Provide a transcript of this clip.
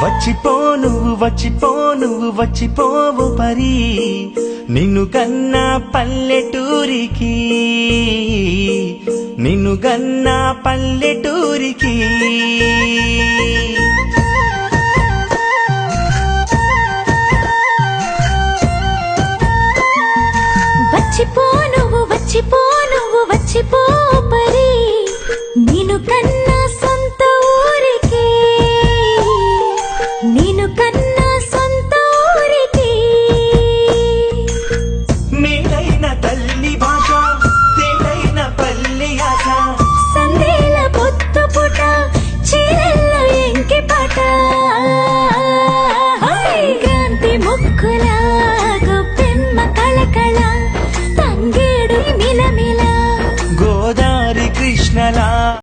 వచ్చిపో నువ్వు వచ్చిపోవు పరి నిన్ను గన్నా పల్లెటూరికి నిన్ను గన్నా పల్లెటూరికి వచ్చిపో నువ్వు వచ్చిపో పరి